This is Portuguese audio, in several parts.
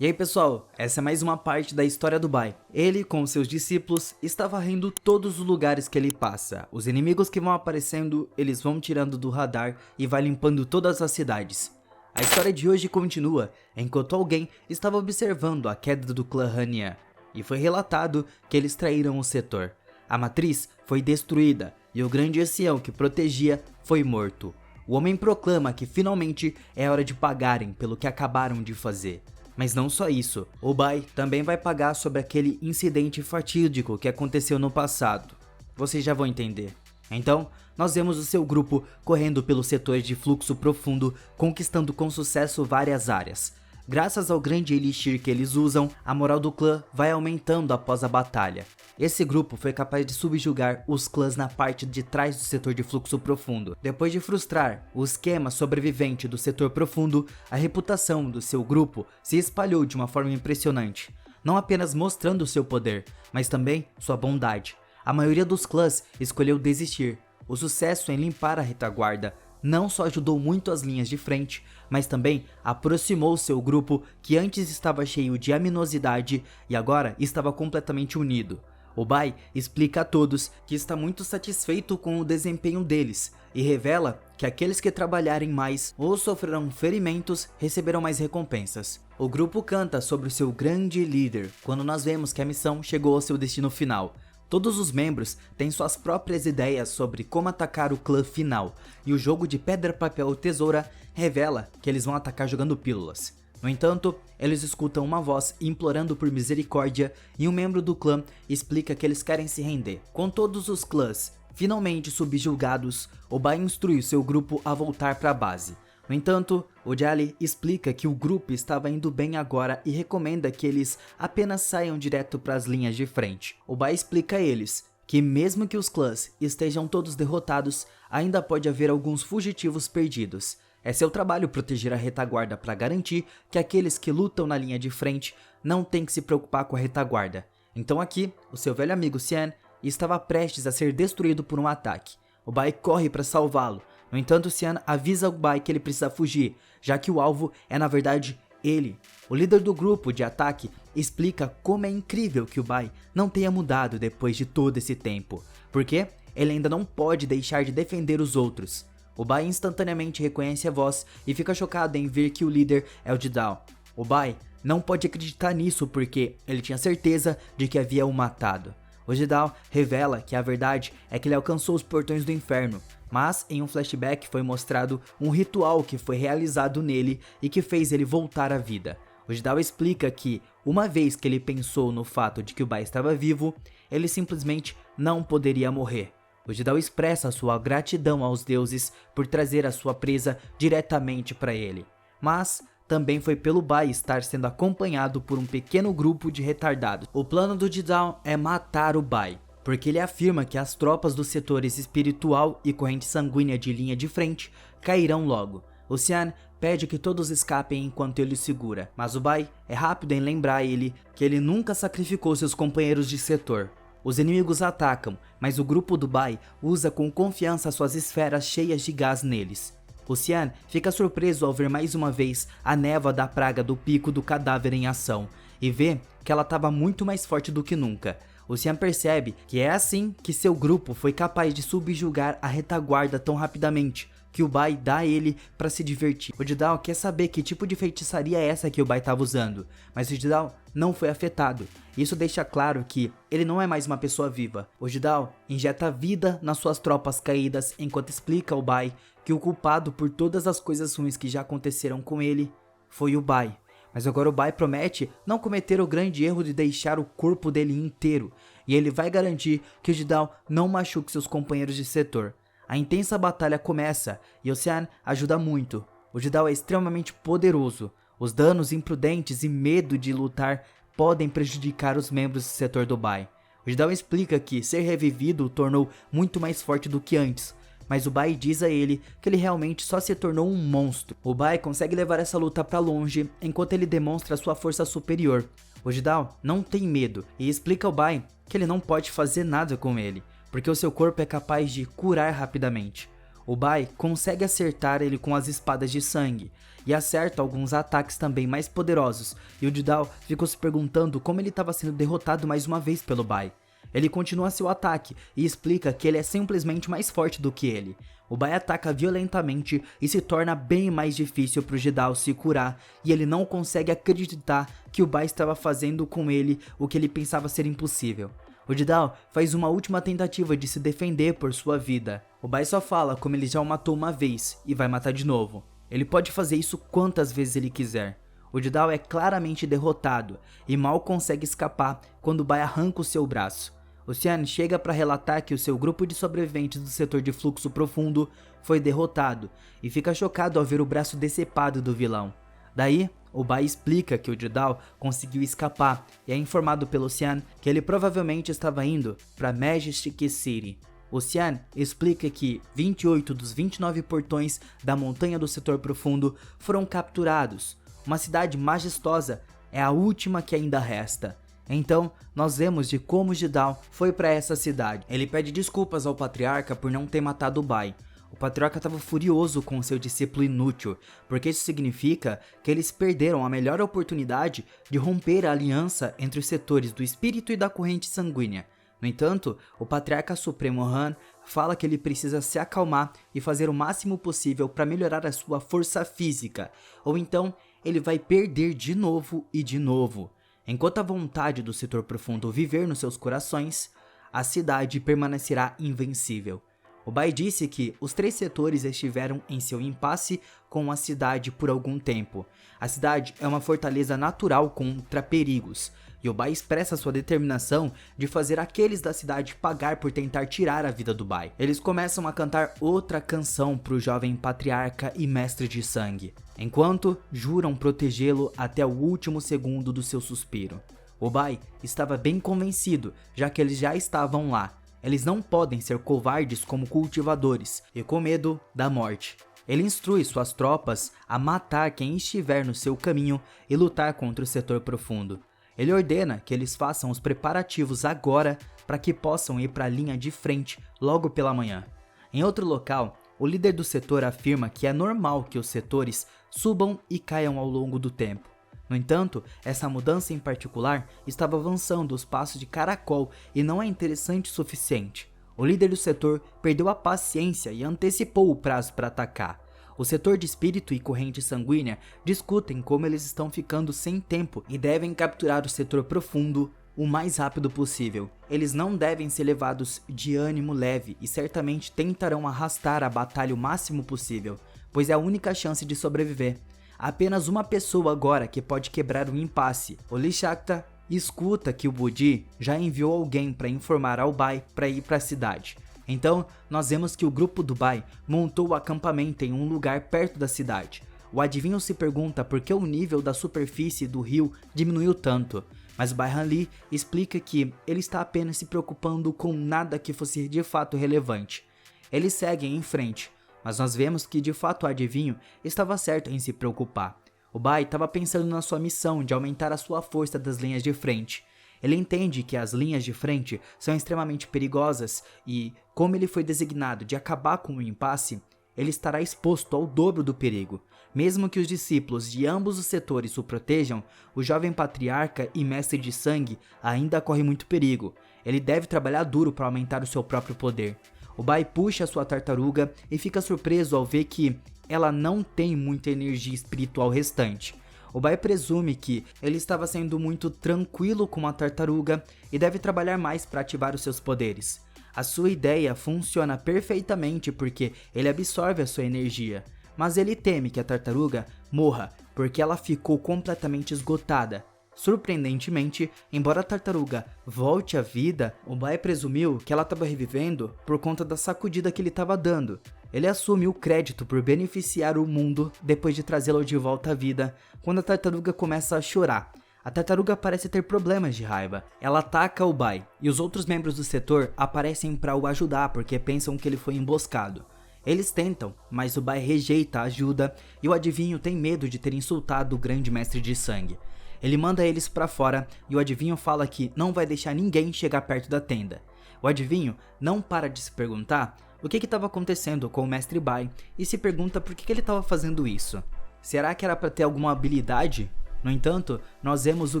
E aí pessoal, essa é mais uma parte da história do Bai. Ele, com seus discípulos, está varrendo todos os lugares que ele passa. Os inimigos que vão aparecendo, eles vão tirando do radar e vai limpando todas as cidades. A história de hoje continua, enquanto alguém estava observando a queda do clã Hanyan, e foi relatado que eles traíram o setor. A matriz foi destruída, e o grande ancião que protegia foi morto. O homem proclama que finalmente é hora de pagarem pelo que acabaram de fazer. Mas não só isso, o Bai também vai pagar sobre aquele incidente fatídico que aconteceu no passado. Vocês já vão entender. Então, nós vemos o seu grupo correndo pelo setor de fluxo profundo, conquistando com sucesso várias áreas. Graças ao grande elixir que eles usam, a moral do clã vai aumentando após a batalha. Esse grupo foi capaz de subjugar os clãs na parte de trás do setor de fluxo profundo. Depois de frustrar o esquema sobrevivente do setor profundo, a reputação do seu grupo se espalhou de uma forma impressionante. Não apenas mostrando seu poder, mas também sua bondade. A maioria dos clãs escolheu desistir. O sucesso em limpar a retaguarda não só ajudou muito as linhas de frente, mas também aproximou seu grupo que antes estava cheio de animosidade e agora estava completamente unido. O Bai explica a todos que está muito satisfeito com o desempenho deles e revela que aqueles que trabalharem mais ou sofrerão ferimentos receberão mais recompensas. O grupo canta sobre o seu grande líder quando nós vemos que a missão chegou ao seu destino final. Todos os membros têm suas próprias ideias sobre como atacar o clã final, e o jogo de pedra, papel, tesoura revela que eles vão atacar jogando pílulas. No entanto, eles escutam uma voz implorando por misericórdia e um membro do clã explica que eles querem se render. Com todos os clãs finalmente subjugados, o Bai instrui o seu grupo a voltar para a base. No entanto, o Jali explica que o grupo estava indo bem agora e recomenda que eles apenas saiam direto para as linhas de frente. O Bai explica a eles que mesmo que os clãs estejam todos derrotados, ainda pode haver alguns fugitivos perdidos. É seu trabalho proteger a retaguarda para garantir que aqueles que lutam na linha de frente não têm que se preocupar com a retaguarda. Então aqui, o seu velho amigo Xian estava prestes a ser destruído por um ataque. O Bai corre para salvá-lo. No entanto, Xian avisa o Bai que ele precisa fugir, já que o alvo é na verdade ele. O líder do grupo de ataque explica como é incrível que o Bai não tenha mudado depois de todo esse tempo, porque ele ainda não pode deixar de defender os outros. O Bai instantaneamente reconhece a voz e fica chocado em ver que o líder é o Jidao. O Bai não pode acreditar nisso porque ele tinha certeza de que havia o matado. O Jidao revela que a verdade é que ele alcançou os portões do inferno, mas em um flashback foi mostrado um ritual que foi realizado nele e que fez ele voltar à vida. O Jidao explica que, uma vez que ele pensou no fato de que o Bai estava vivo, ele simplesmente não poderia morrer. O Jidao expressa sua gratidão aos deuses por trazer a sua presa diretamente para ele, mas também foi pelo Bai estar sendo acompanhado por um pequeno grupo de retardados. O plano do Jidao é matar o Bai, porque ele afirma que as tropas dos setores espiritual e corrente sanguínea de linha de frente cairão logo. O Xian pede que todos escapem enquanto ele o segura, mas o Bai é rápido em lembrar ele que ele nunca sacrificou seus companheiros de setor. Os inimigos atacam, mas o grupo do Bai usa com confiança suas esferas cheias de gás neles. O Xian fica surpreso ao ver mais uma vez a névoa da praga do pico do cadáver em ação e vê que ela estava muito mais forte do que nunca. O Xian percebe que é assim que seu grupo foi capaz de subjugar a retaguarda tão rapidamente, que o Bai dá a ele para se divertir. O Jidao quer saber que tipo de feitiçaria é essa que o Bai estava usando, mas o Jidao não foi afetado. Isso deixa claro que ele não é mais uma pessoa viva. O Jidao injeta vida nas suas tropas caídas enquanto explica ao Bai que o culpado por todas as coisas ruins que já aconteceram com ele foi o Bai. Mas agora o Bai promete não cometer o grande erro de deixar o corpo dele inteiro, e ele vai garantir que o Jidao não machuque seus companheiros de setor. A intensa batalha começa e o Xian ajuda muito. O Jidao é extremamente poderoso. Os danos imprudentes e medo de lutar podem prejudicar os membros do setor do Bai. O Jidao explica que ser revivido o tornou muito mais forte do que antes, mas o Bai diz a ele que ele realmente só se tornou um monstro. O Bai consegue levar essa luta para longe enquanto ele demonstra sua força superior. O Jidao não tem medo e explica ao Bai que ele não pode fazer nada com ele, porque o seu corpo é capaz de curar rapidamente. O Bai consegue acertar ele com as espadas de sangue e acerta alguns ataques também mais poderosos, e o Jidao ficou se perguntando como ele estava sendo derrotado mais uma vez pelo Bai. Ele continua seu ataque e explica que ele é simplesmente mais forte do que ele. O Bai ataca violentamente e se torna bem mais difícil para o Jidao se curar, e ele não consegue acreditar que o Bai estava fazendo com ele o que ele pensava ser impossível. O Jidao faz uma última tentativa de se defender por sua vida. O Bai só fala como ele já o matou uma vez e vai matar de novo. Ele pode fazer isso quantas vezes ele quiser. O Jidao é claramente derrotado e mal consegue escapar quando o Bai arranca o seu braço. O Xian chega para relatar que o seu grupo de sobreviventes do setor de fluxo profundo foi derrotado e fica chocado ao ver o braço decepado do vilão. Daí, o Bai explica que o Jidao conseguiu escapar e é informado pelo Xian que ele provavelmente estava indo para Majestic City. O Xian explica que 28 dos 29 portões da montanha do setor profundo foram capturados. Uma cidade majestosa é a última que ainda resta. Então, nós vemos de como Jidao foi para essa cidade. Ele pede desculpas ao patriarca por não ter matado o Bai. O patriarca estava furioso com seu discípulo inútil, porque isso significa que eles perderam a melhor oportunidade de romper a aliança entre os setores do espírito e da corrente sanguínea. No entanto, o patriarca supremo Han fala que ele precisa se acalmar e fazer o máximo possível para melhorar a sua força física, ou então ele vai perder de novo e de novo. Enquanto a vontade do setor profundo viver nos seus corações, a cidade permanecerá invencível. O Bai disse que os 3 setores estiveram em seu impasse com a cidade por algum tempo. A cidade é uma fortaleza natural contra perigos, e o Bai expressa sua determinação de fazer aqueles da cidade pagar por tentar tirar a vida do Bai. Eles começam a cantar outra canção para o jovem patriarca e mestre de sangue, enquanto juram protegê-lo até o último segundo do seu suspiro. O Bai estava bem convencido, já que eles já estavam lá. Eles não podem ser covardes como cultivadores e com medo da morte. Ele instrui suas tropas a matar quem estiver no seu caminho e lutar contra o setor profundo. Ele ordena que eles façam os preparativos agora para que possam ir para a linha de frente logo pela manhã. Em outro local, o líder do setor afirma que é normal que os setores subam e caiam ao longo do tempo. No entanto, essa mudança em particular estava avançando os passos de caracol e não é interessante o suficiente. O líder do setor perdeu a paciência e antecipou o prazo para atacar. O setor de espírito e corrente sanguínea discutem como eles estão ficando sem tempo e devem capturar o setor profundo o mais rápido possível. Eles não devem ser levados de ânimo leve e certamente tentarão arrastar a batalha o máximo possível, pois é a única chance de sobreviver. Há apenas uma pessoa agora que pode quebrar o impasse. O Lee Shakta escuta que o Budi já enviou alguém para informar ao Bai para ir para a cidade. Então, nós vemos que o grupo do Bai montou o acampamento em um lugar perto da cidade. O adivinho se pergunta por que o nível da superfície do rio diminuiu tanto, mas o Bai Han explica que ele está apenas se preocupando com nada que fosse de fato relevante. Eles seguem em frente, mas nós vemos que de fato o adivinho estava certo em se preocupar. O Bai estava pensando na sua missão de aumentar a sua força das linhas de frente. Ele entende que as linhas de frente são extremamente perigosas e, como ele foi designado de acabar com o impasse, ele estará exposto ao dobro do perigo. Mesmo que os discípulos de ambos os setores o protejam, o jovem patriarca e mestre de sangue ainda corre muito perigo. Ele deve trabalhar duro para aumentar o seu próprio poder. O Bai puxa sua tartaruga e fica surpreso ao ver que ela não tem muita energia espiritual restante. O Bai presume que ele estava sendo muito tranquilo com a tartaruga e deve trabalhar mais para ativar os seus poderes. A sua ideia funciona perfeitamente porque ele absorve a sua energia, mas ele teme que a tartaruga morra porque ela ficou completamente esgotada. Surpreendentemente, embora a tartaruga volte à vida, o Bai presumiu que ela estava revivendo por conta da sacudida que ele estava dando. Ele assume o crédito por beneficiar o mundo depois de trazê-lo de volta à vida, quando a tartaruga começa a chorar. A tartaruga parece ter problemas de raiva. Ela ataca o Bai, e os outros membros do setor aparecem para o ajudar porque pensam que ele foi emboscado. Eles tentam, mas o Bai rejeita a ajuda e o adivinho tem medo de ter insultado o grande mestre de sangue. Ele manda eles para fora e o adivinho fala que não vai deixar ninguém chegar perto da tenda. O adivinho não para de se perguntar o que estava acontecendo com o Mestre Bai e se pergunta por que ele estava fazendo isso. Será que era para ter alguma habilidade? No entanto, nós vemos o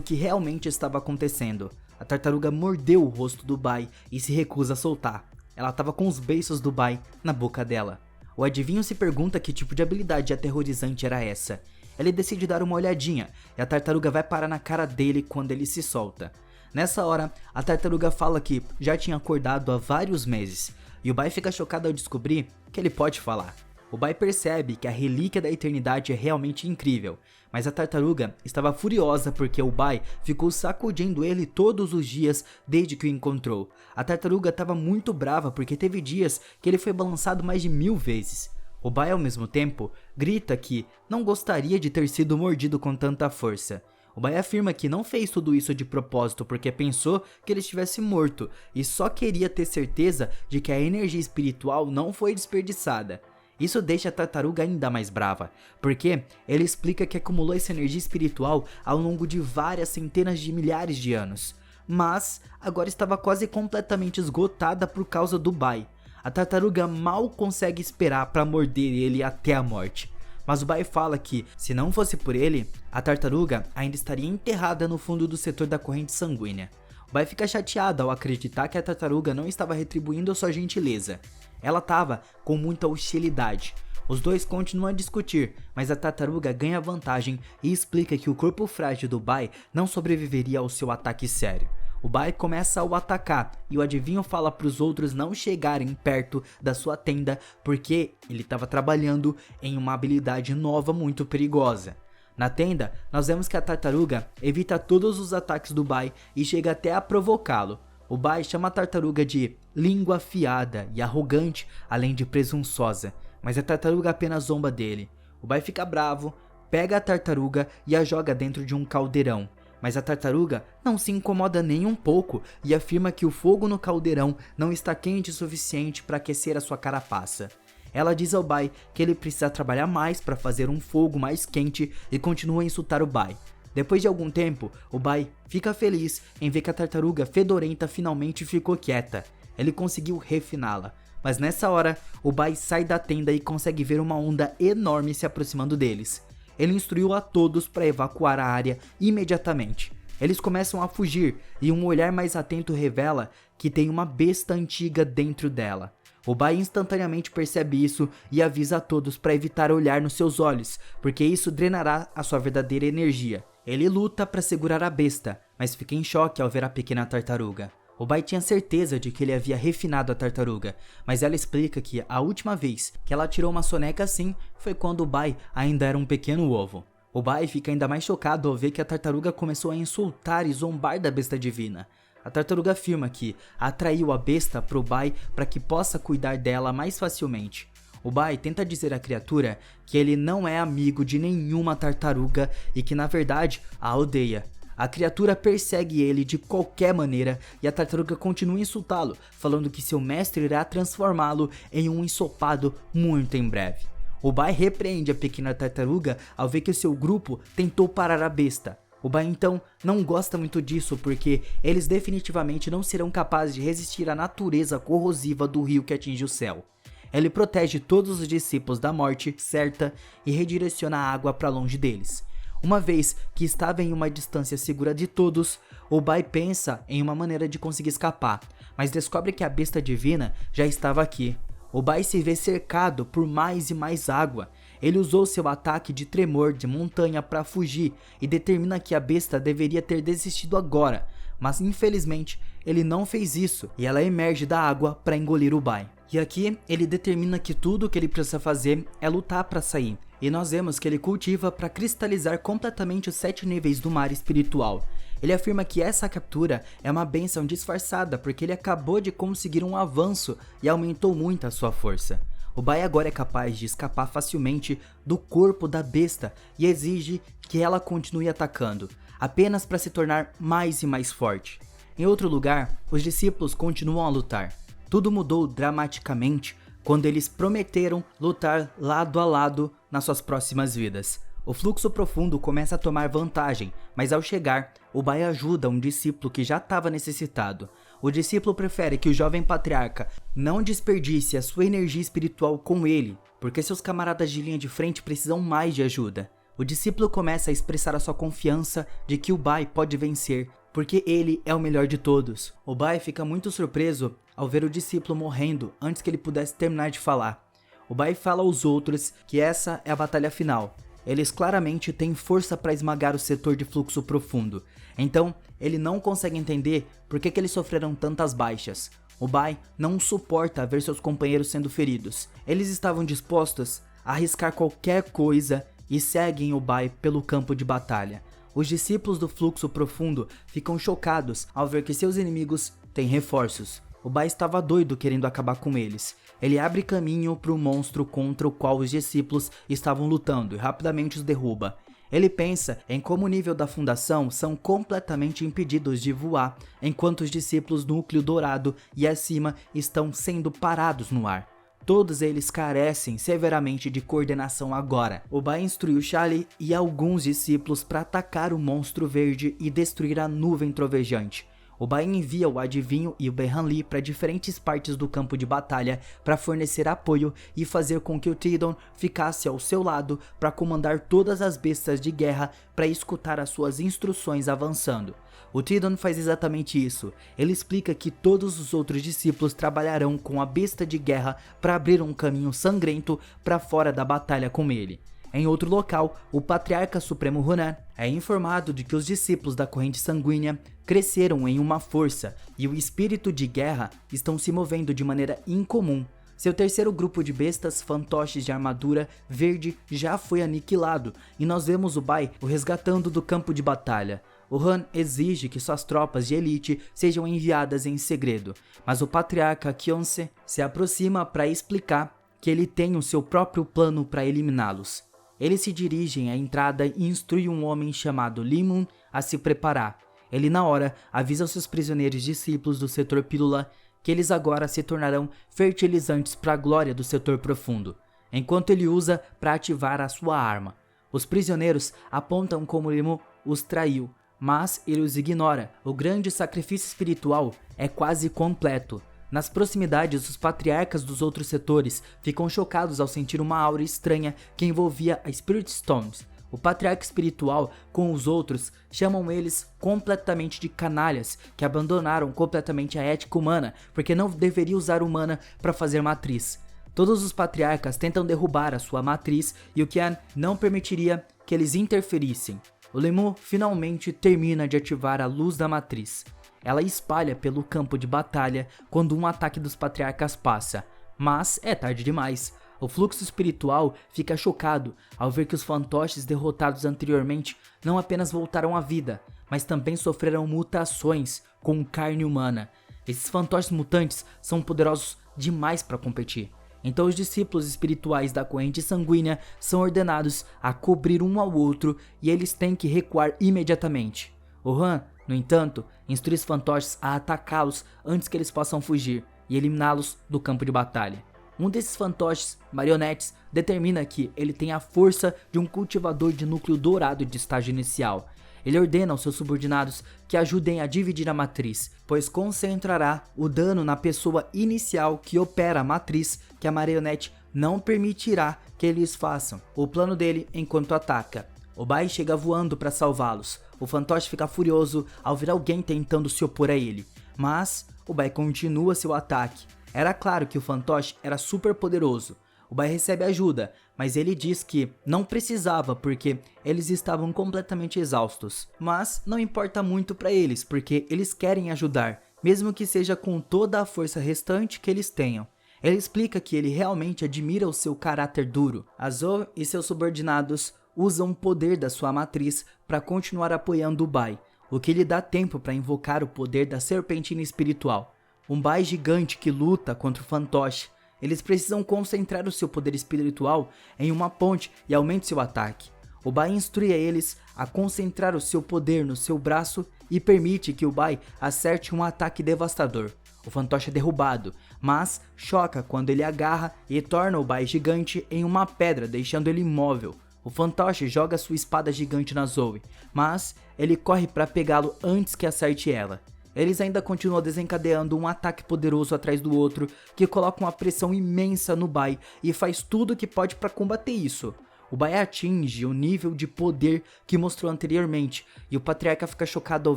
que realmente estava acontecendo. A tartaruga mordeu o rosto do Bai e se recusa a soltar. Ela estava com os beiços do Bai na boca dela. O adivinho se pergunta que tipo de habilidade aterrorizante era essa. Ele decide dar uma olhadinha e a tartaruga vai parar na cara dele quando ele se solta. Nessa hora, a tartaruga fala que já tinha acordado há vários meses e o Bai fica chocado ao descobrir que ele pode falar. O Bai percebe que a relíquia da eternidade é realmente incrível, mas a tartaruga estava furiosa porque o Bai ficou sacudindo ele todos os dias desde que o encontrou. A tartaruga estava muito brava porque teve dias que ele foi balançado mais de 1000 vezes. O Bai, ao mesmo tempo, grita que não gostaria de ter sido mordido com tanta força. O Bai afirma que não fez tudo isso de propósito porque pensou que ele estivesse morto e só queria ter certeza de que a energia espiritual não foi desperdiçada. Isso deixa a tartaruga ainda mais brava, porque ele explica que acumulou essa energia espiritual ao longo de várias centenas de milhares de anos, mas agora estava quase completamente esgotada por causa do Bai. A tartaruga mal consegue esperar para morder ele até a morte, mas o Bai fala que, se não fosse por ele, a tartaruga ainda estaria enterrada no fundo do setor da corrente sanguínea. O Bai fica chateado ao acreditar que a tartaruga não estava retribuindo a sua gentileza. Ela estava com muita hostilidade. Os dois continuam a discutir, mas a tartaruga ganha vantagem e explica que o corpo frágil do Bai não sobreviveria ao seu ataque sério. O Bai começa a o atacar e o adivinho fala para os outros não chegarem perto da sua tenda porque ele estava trabalhando em uma habilidade nova muito perigosa. Na tenda, nós vemos que a tartaruga evita todos os ataques do Bai e chega até a provocá-lo. O Bai chama a tartaruga de língua afiada e arrogante, além de presunçosa, mas a tartaruga apenas zomba dele. O Bai fica bravo, pega a tartaruga e a joga dentro de um caldeirão, mas a tartaruga não se incomoda nem um pouco e afirma que o fogo no caldeirão não está quente o suficiente para aquecer a sua carapaça. Ela diz ao Bai que ele precisa trabalhar mais para fazer um fogo mais quente e continua a insultar o Bai. Depois de algum tempo, o Bai fica feliz em ver que a tartaruga fedorenta finalmente ficou quieta. Ele conseguiu refiná-la, mas nessa hora, o Bai sai da tenda e consegue ver uma onda enorme se aproximando deles. Ele instruiu a todos para evacuar a área imediatamente. Eles começam a fugir e um olhar mais atento revela que tem uma besta antiga dentro dela. O Bai instantaneamente percebe isso e avisa a todos para evitar olhar nos seus olhos, porque isso drenará a sua verdadeira energia. Ele luta para segurar a besta, mas fica em choque ao ver a pequena tartaruga. O Bai tinha certeza de que ele havia refinado a tartaruga, mas ela explica que a última vez que ela tirou uma soneca assim foi quando o Bai ainda era um pequeno ovo. O Bai fica ainda mais chocado ao ver que a tartaruga começou a insultar e zombar da besta divina. A tartaruga afirma que atraiu a besta para o Bai para que possa cuidar dela mais facilmente. O Bai tenta dizer à criatura que ele não é amigo de nenhuma tartaruga e que na verdade a odeia. A criatura persegue ele de qualquer maneira e a tartaruga continua a insultá-lo, falando que seu mestre irá transformá-lo em um ensopado muito em breve. O Bai repreende a pequena tartaruga ao ver que o seu grupo tentou parar a besta. O Bai então não gosta muito disso porque eles definitivamente não serão capazes de resistir à natureza corrosiva do rio que atinge o céu. Ele protege todos os discípulos da morte certa e redireciona a água para longe deles. Uma vez que estava em uma distância segura de todos, o Bai pensa em uma maneira de conseguir escapar, mas descobre que a besta divina já estava aqui. O Bai se vê cercado por mais e mais água. Ele usou seu ataque de tremor de montanha para fugir e determina que a besta deveria ter desistido agora, mas infelizmente ele não fez isso e ela emerge da água para engolir o Bai. E aqui ele determina que tudo o que ele precisa fazer é lutar para sair. E nós vemos que ele cultiva para cristalizar completamente os 7 níveis do mar espiritual. Ele afirma que essa captura é uma bênção disfarçada porque ele acabou de conseguir um avanço e aumentou muito a sua força. O Bai agora é capaz de escapar facilmente do corpo da besta e exige que ela continue atacando, apenas para se tornar mais e mais forte. Em outro lugar, os discípulos continuam a lutar. Tudo mudou dramaticamente quando eles prometeram lutar lado a lado nas suas próximas vidas. O fluxo profundo começa a tomar vantagem, mas ao chegar, o Bai ajuda um discípulo que já estava necessitado. O discípulo prefere que o jovem patriarca não desperdice a sua energia espiritual com ele, porque seus camaradas de linha de frente precisam mais de ajuda. O discípulo começa a expressar a sua confiança de que o Bai pode vencer, porque ele é o melhor de todos. O Bai fica muito surpreso ao ver o discípulo morrendo antes que ele pudesse terminar de falar. O Bai fala aos outros que essa é a batalha final. Eles claramente têm força para esmagar o setor de fluxo profundo. Então, ele não consegue entender por que eles sofreram tantas baixas. O Bai não suporta ver seus companheiros sendo feridos. Eles estavam dispostos a arriscar qualquer coisa e seguem o Bai pelo campo de batalha. Os discípulos do fluxo profundo ficam chocados ao ver que seus inimigos têm reforços. O Bai estava doido querendo acabar com eles. Ele abre caminho para o monstro contra o qual os discípulos estavam lutando e rapidamente os derruba. Ele pensa em como o nível da fundação são completamente impedidos de voar, enquanto os discípulos do núcleo dourado e acima estão sendo parados no ar. Todos eles carecem severamente de coordenação agora. O Bai instruiu Charlie e alguns discípulos para atacar o monstro verde e destruir a nuvem trovejante. O Bai envia o Adivinho e o Berhanli para diferentes partes do campo de batalha para fornecer apoio e fazer com que o Tidon ficasse ao seu lado para comandar todas as bestas de guerra para escutar as suas instruções avançando. O Tidon faz exatamente isso. Ele explica que todos os outros discípulos trabalharão com a besta de guerra para abrir um caminho sangrento para fora da batalha com ele. Em outro local, o Patriarca Supremo Ronan é informado de que os discípulos da corrente sanguínea cresceram em uma força e o espírito de guerra estão se movendo de maneira incomum. Seu terceiro grupo de bestas fantoches de armadura verde já foi aniquilado e nós vemos o Bai o resgatando do campo de batalha. O Han exige que suas tropas de elite sejam enviadas em segredo, mas o Patriarca Kyonse se aproxima para explicar que ele tem o seu próprio plano para eliminá-los. Eles se dirigem à entrada e instrui um homem chamado Limun a se preparar. Ele na hora avisa os seus prisioneiros discípulos do setor pílula que eles agora se tornarão fertilizantes para a glória do setor profundo, enquanto ele usa para ativar a sua arma. Os prisioneiros apontam como Limun os traiu, mas ele os ignora. O grande sacrifício espiritual é quase completo. Nas proximidades, os patriarcas dos outros setores ficam chocados ao sentir uma aura estranha que envolvia a Spirit Stones. O patriarca espiritual com os outros chamam eles completamente de canalhas que abandonaram completamente a ética humana porque não deveria usar humana para fazer matriz. Todos os patriarcas tentam derrubar a sua matriz e o Qian não permitiria que eles interferissem. O Limun finalmente termina de ativar a luz da matriz. Ela espalha pelo campo de batalha quando um ataque dos patriarcas passa, mas é tarde demais. O fluxo espiritual fica chocado ao ver que os fantoches derrotados anteriormente não apenas voltaram à vida, mas também sofreram mutações com carne humana. Esses fantoches mutantes são poderosos demais para competir. Então os discípulos espirituais da corrente sanguínea são ordenados a cobrir um ao outro e eles têm que recuar imediatamente. O Han, no entanto, instrui os fantoches a atacá-los antes que eles possam fugir e eliminá-los do campo de batalha. Um desses fantoches, marionetes, determina que ele tem a força de um cultivador de núcleo dourado de estágio inicial. Ele ordena aos seus subordinados que ajudem a dividir a matriz, pois concentrará o dano na pessoa inicial que opera a matriz que a marionete não permitirá que eles façam o plano dele enquanto ataca. O Bai chega voando para salvá-los. O fantoche fica furioso ao ver alguém tentando se opor a ele, mas o Bai continua seu ataque. Era claro que o fantoche era super poderoso. O Bai recebe ajuda, mas ele diz que não precisava porque eles estavam completamente exaustos. Mas não importa muito para eles, porque eles querem ajudar, mesmo que seja com toda a força restante que eles tenham. Ele explica que ele realmente admira o seu caráter duro. Azor e seus subordinados usam o poder da sua matriz para continuar apoiando o Bai, o que lhe dá tempo para invocar o poder da serpentina espiritual. Um Bai gigante que luta contra o fantoche. Eles precisam concentrar o seu poder espiritual em uma ponte e aumente seu ataque. O Bai instrui a eles a concentrar o seu poder no seu braço e permite que o Bai acerte um ataque devastador. O fantoche é derrubado, mas choca quando ele agarra e torna o Bai gigante em uma pedra, deixando ele imóvel. O fantoche joga sua espada gigante na Zoe, mas ele corre para pegá-lo antes que acerte ela. Eles ainda continuam desencadeando um ataque poderoso atrás do outro, que coloca uma pressão imensa no Bai e faz tudo o que pode para combater isso. O Bai atinge o nível de poder que mostrou anteriormente, e o Patriarca fica chocado ao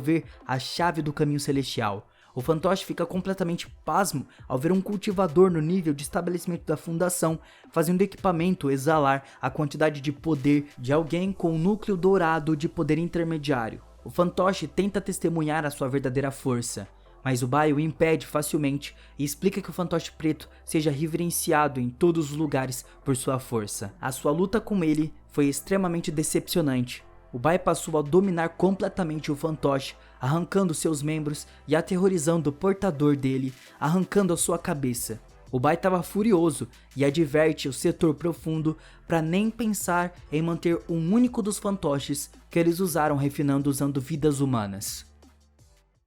ver a chave do caminho celestial. O fantoche fica completamente pasmo ao ver um cultivador no nível de estabelecimento da fundação, fazendo o equipamento exalar a quantidade de poder de alguém com um núcleo dourado de poder intermediário. O fantoche tenta testemunhar a sua verdadeira força, mas o Bai o impede facilmente e explica que o fantoche preto seja reverenciado em todos os lugares por sua força. A sua luta com ele foi extremamente decepcionante. O Bai passou a dominar completamente o fantoche, arrancando seus membros e aterrorizando o portador dele, arrancando a sua cabeça. O Bai estava furioso e adverte o setor profundo para nem pensar em manter um único dos fantoches que eles usaram refinando usando vidas humanas.